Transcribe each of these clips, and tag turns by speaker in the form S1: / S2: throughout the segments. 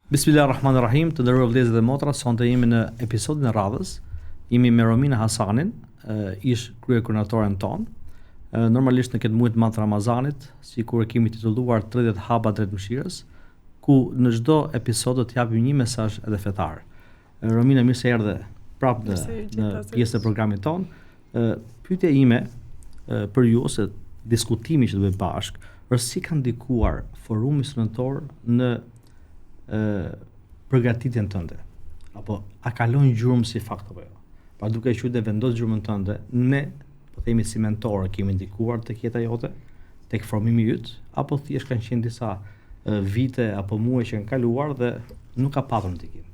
S1: Bismillahirrahmanirrahim, të nderuar vëllezër dhe motra, sonte jemi në episodin e radhës. Jemi me Romina Hasanin, ish kryekoordinatoren ton. Normalisht në këtë muaj të madh të Ramazanit, sikur e kemi titulluar 30 hapa drejt mëshirës, ku në çdo episod do të japim një mesazh edhe fetar. Romina, mirë se erdhe prapë në pjesën e programit ton. Pyetja ime për ju ose diskutimi që do bëjmë bashkë, është si ka ndikuar forumi studentor në përgatitjen tënde, apo a kalon gjurmë si fakt apo jo? Pa duke qenë të vendos gjurmën tënde, ne po themi si mentorë kemi ndikuar tek jeta jote, tek formimi yt, apo thjesht kanë qenë disa vite apo muaj që kanë kaluar dhe nuk ka patur ndikim?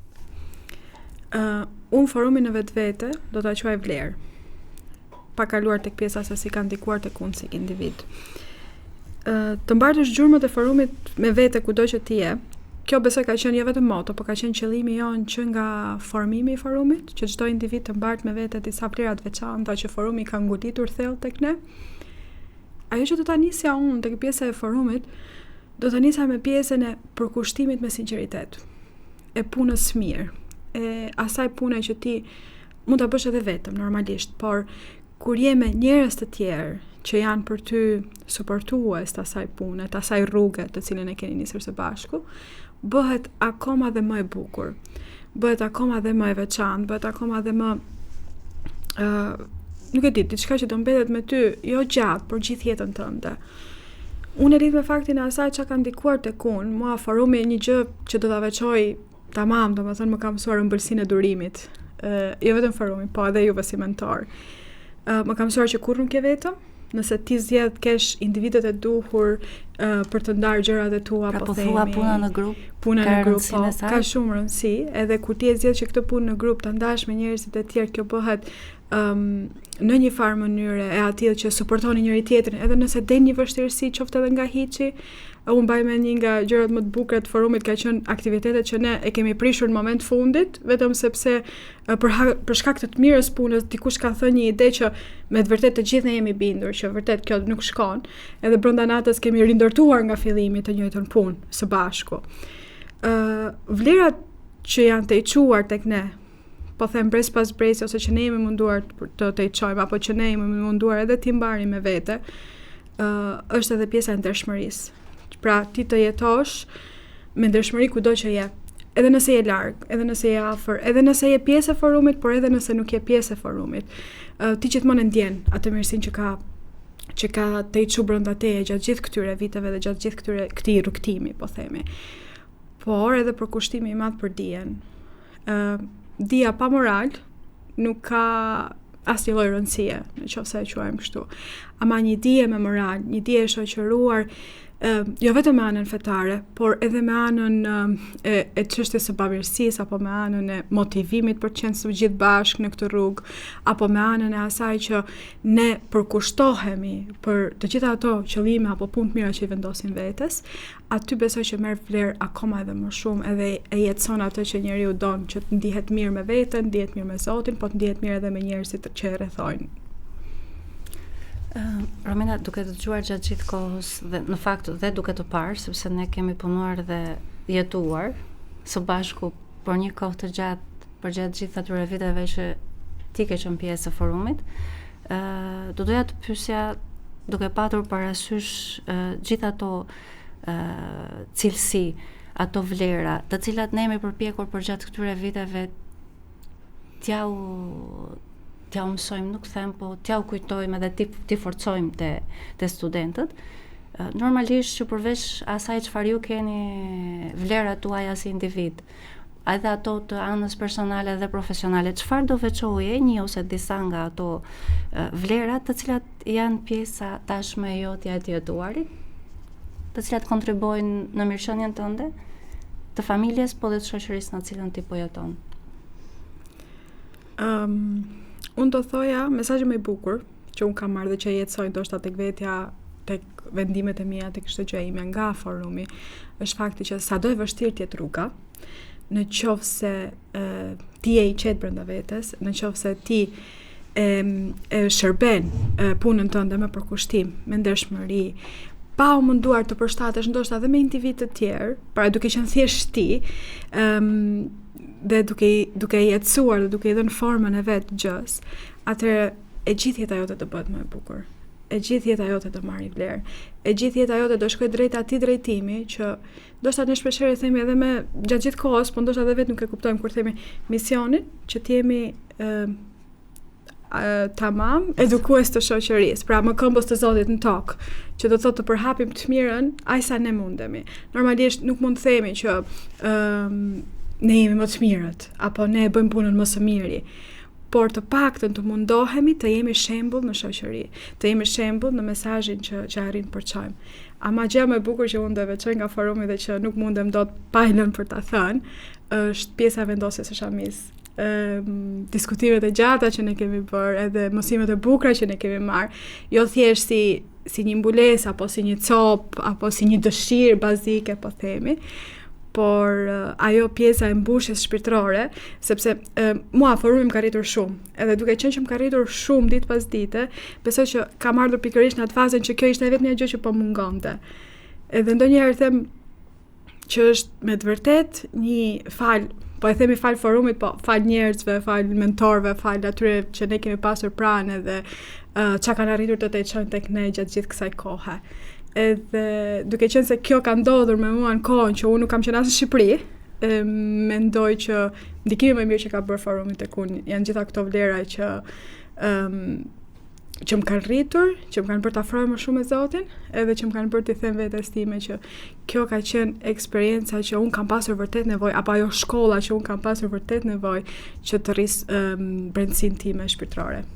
S2: Unë forumin në vetvete do ta quaj vlerë, pa kaluar tek pjesa se si ka ndikuar tek unë si individ. Të mbartësh gjurmët e forumit me vete kudo që ti je. Kjo besoj ka qenë jo vetëm moto, por ka qenë qëllimi jonë që nga formimi i forumit, që çdo individ të mbart me vete disa vlera të veçanta që forumi ka ngutitur thellë tek ne. Ajo që do ta nisja unë tek pjesa e forumit, do ta nisja me pjesën e përkushtimit me sinqeritet, e punës mirë, e asaj pune që ti mund ta bësh edhe vetëm normalisht, por kur je me njerëz të tjerë që janë për ty suportues të asaj pune, të asaj rruge të cilën e keni nisur së bashku, bëhet akoma dhe më e bukur, bëhet akoma dhe më e veçantë, bëhet akoma dhe më nuk e di, diçka që do mbetet me ty jo gjatë, por gjithë jetën tënde. Unë e lidh me faktin e asaj që ka ndikuar tek unë, mua forumi një gjë që do ta veçoj tamam, domethënë më ka mësuar ëmbëlsinë e durimit. Jo vetëm forumi, po edhe juve si mentor. Më ka mësuar që kurrë nuk je vetëm, nëse ti zgjedh kesh individet e duhur për të ndarë gjërat e tua,
S3: po themi. Puna në grup.
S2: Puna në grup, po, ka shumë rëndësi, edhe kur ti e zgjedh që këtë punë në grup ta ndash me njerëzit e tjerë, kjo bëhet në një farë mënyre e atillë që suportoni njëri tjetrin, edhe nëse del një vështirësi, qoftë edhe nga hiçi. Unë mbaj me një nga gjërat më të bukura të forumit ka qenë aktivitetet që ne e kemi prishur në moment fundit, vetëm sepse për shkak të mirës punës dikush ka thënë një ide që me të vërtetë të gjithë ne jemi bindur që vërtet kjo nuk shkon, edhe brenda natës kemi rindërtuar nga fillimi të njëjtën punë së bashku. Vlerat që janë të çuar tek ne, po them brez pas brezi, ose që ne jemi munduar të të çojmë, apo që ne jemi munduar edhe ti mbari me vete, është edhe pjesa e ndershmërisë. Pra ti të jetosh me ndershmëri kudo që je, edhe nëse je larg, edhe nëse je afër, edhe nëse je pjesë e forumit, por edhe nëse nuk je pjesë e forumit. Ti gjithmonë ndjen atë mirësinë që ka të çu brenda teje gjatë gjithë këtyre viteve dhe gjatë gjithë këtij rrugtimi, po themi. Por edhe përkushtimi i madh për dijen. Dia pa moral nuk ka asnjë lloj rëndësie, nëse e quajmë kështu. Ama një dije me moral, një dije e shoqëruar jo vetëm me anën fetare, por edhe me anën e çështjes së bamirësisë, apo me anën e motivimit për të qenë së gjithë bashkë në këtë rrugë, apo me anën e asaj që ne përkushtohemi për të gjitha ato qëllime apo punë të mira që i vendosin vetes, aty besoj që merr vlerë akoma edhe më shumë, edhe e jetson atë që njeriu don, që të ndihet mirë me veten, ndihet mirë me Zotin, po të ndihet mirë edhe me njerëzit që e rrethojnë.
S3: Romina, duke të dëgjuar gjatë gjithë kohës dhe në fakt dhe duke të parë, sepse ne kemi punuar dhe jetuar së bashku për një kohë të gjatë, për gjatë gjithë atyre viteve që ti ke qenë pjesë e forumit, do doja të pyesja, duke patur parasysh gjithë ato cilësi, ato vlera, të cilat ne jemi përpjekur për gjatë këtyre viteve t'ja u mësojmë, nuk them, po t'ja u kujtojmë edhe ti forcojmë te studentët. Normalisht që përveç asaj çfarë ju keni vlerat tuaja si individ, edhe ato të anës personale dhe profesionale, çfarë do veçoje një ose disa nga ato vlerat të cilat janë pjesa tashme e jotja e të jetuarit, të cilat kontribojnë në mirëqenien tënde, të familjes, po dhe të shoqërisë në cilën ti po jeton?
S2: Unë do thoja, mesazhi më i bukur që unë kam marrë dhe që jetësoj ndoshta tek vetja, tek vendimet e mia, tek çdo gjë ime nga forumi, është fakti që sado e vështirë të jetë rruga, në qoftë se ti je i qetë brenda vetes, në qoftë se ti e shërben punën tënde me përkushtim, me ndershmëri, pa u munduar të përshtatesh ndoshta edhe me individ të tjerë, pra duke qenë thjesht ti, dhe duke jetësuar dhe duke i dhënë formën e vet gjës, atëherë e gjithë jeta jote do bëhet më e bukur. E gjithë jeta jote do marrë vlerë. E gjithë jeta jote do shkojë drejt atij drejtimi që ndoshta ne shpeshherë themi edhe me gjatë gjithë kohës, po ndoshta edhe vetë nuk e kuptojmë kur themi misionin, që të jemi tamam edukues të shoqërisë, pra më këmbës të Zotit në tokë, që do thotë të përhapim të mirën aq sa ne mundemi. Normalisht nuk mund të themi që ne jemi më të mirët apo ne e bëjmë punën më së miri, por të paktën të mundohemi të jemi shembull në shoqëri, të jemi shembull në mesazhin që arrin përçojmë. Ama gjë më e bukur që unë do veçoj nga forumi dhe që nuk mundem dot pa i lënë për ta thënë, është pjesa vendosjes së Shamis. Diskutimet e gjata që ne kemi bërë, edhe mësimet e bukura që ne kemi marrë, jo thjesht si një mbulesë apo si një copë apo si një dëshirë bazike po themi, por ajo pjesa e mbushjes shpirtërore, sepse mua forumi më ka rritur shumë, edhe duke qenë që më ka rritur shumë ditë pas dite, besoj që kam ardhur pikërisht në atë fazën që kjo ishte vetëm një gjë që po mungonte. Edhe ndonjëherë them që është me të vërtet një fal, po e themi fal forumit, po fal njerëzve, fal mentorëve, fal atyre që ne kemi pasur pranë dhe çka kanë arritur të çojnë tek ne gjatë gjithë kësaj kohe. Edhe duke qenë se kjo ka ndodhur me mua në kohën që unë nuk kam qenë as në Shqipëri, mendoj që ndikimi më i mirë që ka bërë forumi tek unë janë gjitha këto vlera që më kanë rritur, që më kanë bërë të afrohem më shumë me Zotin, edhe që më kanë bërë të them vetes time që kjo ka qenë eksperienca që unë kam pasur vërtet nevojë, apo ajo shkolla që unë kam pasur vërtet nevojë që të rris brendësinë time shpirtërore.